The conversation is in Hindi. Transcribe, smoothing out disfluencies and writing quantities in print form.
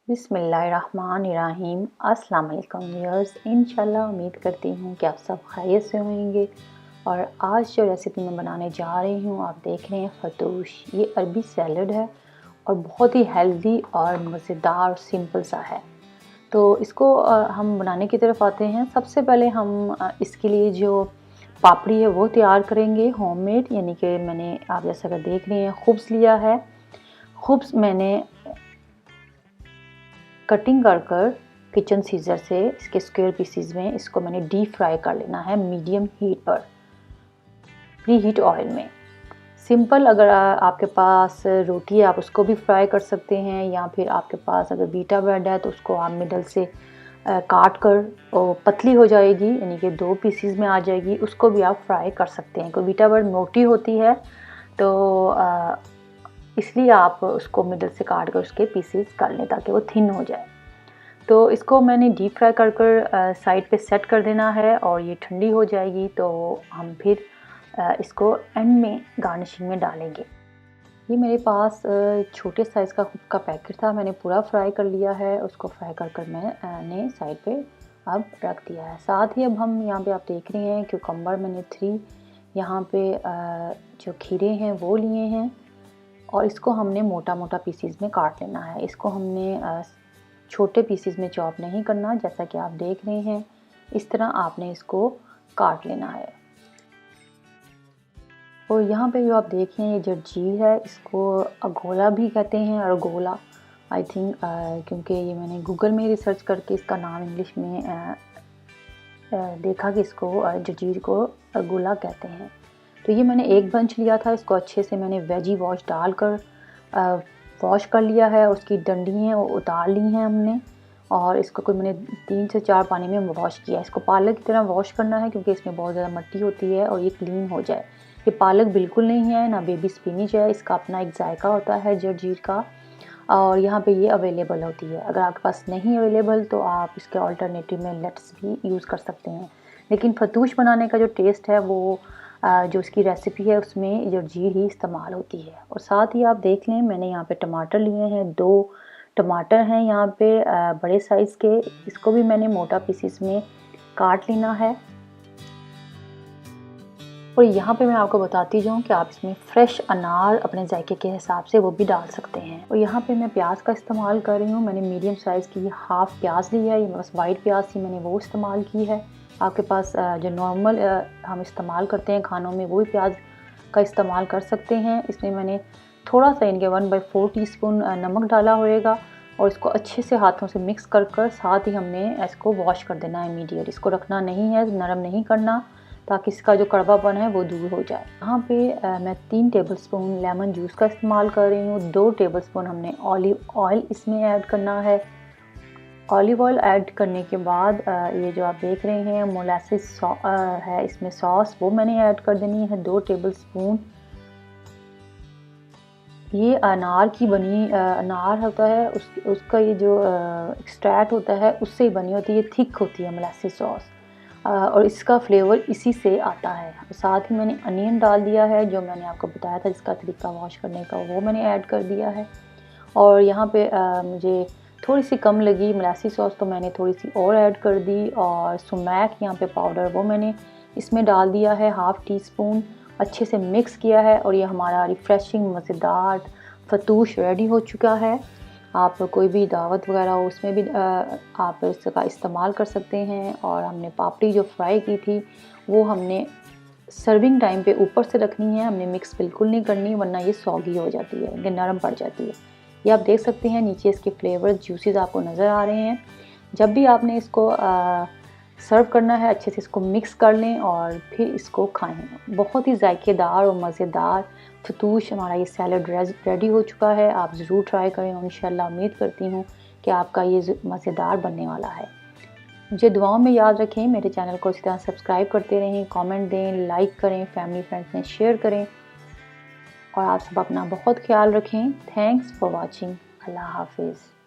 बिस्मिल्लाहिर्रहमानिर्रहीम। अस्सलाम वालेकुम व्यूअर्स। इंशाल्लाह उम्मीद करती हूँ कि आप सब खैरियत से होंगे। और आज जो रेसिपी मैं बनाने जा रही हूँ, आप देख रहे हैं फतूश। ये अरबी सैलड है और बहुत ही हेल्दी और मज़ेदार सिंपल सा है। तो इसको हम बनाने की तरफ आते हैं। सबसे पहले हम इसके लिए जो पापड़ी है वो तैयार करेंगे होममेड, यानी कि मैंने आप जैसा कि देख रहे हैं खुब्ज़ लिया है। खुब्ज़ मैंने कटिंग कर किचन सीजर से इसके स्क्वायर पीसीज में इसको मैंने डीप फ्राई कर लेना है मीडियम हीट पर, प्री हीट ऑयल में। सिंपल अगर आपके पास रोटी है आप उसको भी फ्राई कर सकते हैं, या फिर आपके पास अगर बीटा ब्रेड है तो उसको आप मिडल से काट कर पतली हो जाएगी, यानी कि 2 पीसीज में आ जाएगी, उसको भी आप फ्राई कर सकते हैं। कोई बीटा ब्रेड मोटी होती है तो इसलिए आप उसको मिडल से काट कर उसके पीसीज कर लें ताकि वो थिन हो जाए। तो इसको मैंने डीप फ्राई कर साइड पे सेट कर देना है और ये ठंडी हो जाएगी तो हम फिर इसको एंड में गार्निशिंग में डालेंगे। ये मेरे पास छोटे साइज़ का खुद का पैकेट था, मैंने पूरा फ्राई कर लिया है। उसको फ्राई कर मैंने साइड पे अब रख दिया है। साथ ही अब हम यहाँ पे आप देख रहे हैं क्यूकम्बर मैंने 3 यहाँ पे जो खीरे हैं वो लिए हैं और इसको हमने मोटा मोटा पीसीज में काट लेना है। इसको हमने छोटे पीसीज में चॉप नहीं करना, जैसा कि आप देख रहे हैं इस तरह आपने इसको काट लेना है। और यहाँ पे जो आप देख रहे हैं ये जर्जीर है, इसको अगोला भी कहते हैं, अरगोला आई थिंक, क्योंकि ये मैंने गूगल में रिसर्च करके इसका नाम इंग्लिश में देखा कि इसको जर्जीर को अरगोला कहते हैं। तो ये मैंने एक बंच लिया था, इसको अच्छे से मैंने वेजी वॉश डालकर वॉश कर लिया है। उसकी डंडी हैं वो उतार ली हैं हमने और इसको कोई मैंने 3 से 4 पानी में वॉश किया। इसको पालक की तरह वॉश करना है क्योंकि इसमें बहुत ज़्यादा मिट्टी होती है और ये क्लीन हो जाए। ये पालक बिल्कुल नहीं है ना बेबी स्पिनिच है, इसका अपना एक जायका होता है जर्जीर का और यहाँ पे ये अवेलेबल होती है। अगर आपके पास नहीं अवेलेबल तो आप इसके अल्टरनेटिव में लेट्स भी यूज़ कर सकते हैं, लेकिन फतूश बनाने का जो टेस्ट है वो जो इसकी रेसिपी है उसमें जर्जीर ही इस्तेमाल होती है। और साथ ही आप देख लें मैंने यहाँ पे टमाटर लिए हैं, 2 टमाटर हैं यहाँ पे बड़े साइज़ के, इसको भी मैंने मोटा पीसीस में काट लेना है। और यहाँ पे मैं आपको बताती जाऊँ कि आप इसमें फ्रेश अनार अपने जायके के हिसाब से वो भी डाल सकते हैं। और यहाँ पे मैं प्याज का इस्तेमाल कर रही हूँ, मैंने मीडियम साइज़ की हाफ़ प्याज ली है, ये बस वाइट प्याज थी मैंने वो इस्तेमाल की है। आपके पास जो नॉर्मल हम इस्तेमाल करते हैं खानों में वो भी प्याज का इस्तेमाल कर सकते हैं। इसमें मैंने थोड़ा सा इनके 1/4 टीस्पून नमक डाला होएगा और इसको अच्छे से हाथों से मिक्स कर साथ ही हमने इसको वॉश कर देना है इमीडिएट। इसको रखना नहीं है, नरम नहीं करना, ताकि इसका जो कड़वापन है वो दूर हो जाए। यहाँ पे मैं 3 टेबलस्पून लेमन जूस का इस्तेमाल कर रही हूँ। 2 टेबलस्पून हमने ऑलिव ऑयल इसमें ऐड करना है। ऑलिव ऑयल ऐड करने के बाद ये जो आप देख रहे हैं मोलासिस है इसमें सॉस, वो मैंने ऐड कर देनी है 2 टेबलस्पून। ये अनार की बनी अनार होता है उसका ये जो एक्सट्रैक्ट होता है उससे ही बनी होती है, थिक होती है मोलासिस सॉस और इसका फ्लेवर इसी से आता है। साथ ही मैंने अनियन डाल दिया है जो मैंने आपको बताया था जिसका तरीका वॉश करने का, वो मैंने ऐड कर दिया है। और यहाँ पे मुझे थोड़ी सी कम लगी मोलासिस सॉस तो मैंने थोड़ी सी और ऐड कर दी। और सुमैक यहाँ पे पाउडर वो मैंने इसमें डाल दिया है 1/2 टीस्पून। अच्छे से मिक्स किया है और ये हमारा रिफ़्रेशिंग मज़ेदार फतूश रेडी हो चुका है। आप कोई भी दावत वगैरह हो उसमें भी आप इसका इस्तेमाल कर सकते हैं। और हमने पापड़ी जो फ्राई की थी वो हमने सर्विंग टाइम पे ऊपर से रखनी है, हमने मिक्स बिल्कुल नहीं करनी वरना ये सॉगी हो जाती है, ये नरम पड़ जाती है। ये आप देख सकते हैं नीचे इसके फ्लेवर जूसेस आपको नज़र आ रहे हैं। जब भी आपने इसको सर्व करना है अच्छे से इसको मिक्स कर लें और फिर इसको खाएं। बहुत ही जायकेदार और मज़ेदार फतूश हमारा ये सैलड रेडी हो चुका है। आप ज़रूर ट्राई करें और इंशाल्लाह उम्मीद करती हूँ कि आपका ये मज़ेदार बनने वाला है। मुझे दुआओं में याद रखें, मेरे चैनल को इसी तरह सब्सक्राइब करते रहें, कमेंट दें, लाइक करें, फैमिली फ्रेंड्स में शेयर करें और आप सब अपना बहुत ख्याल रखें। Thanks for watching. अल्लाह हाफिज़।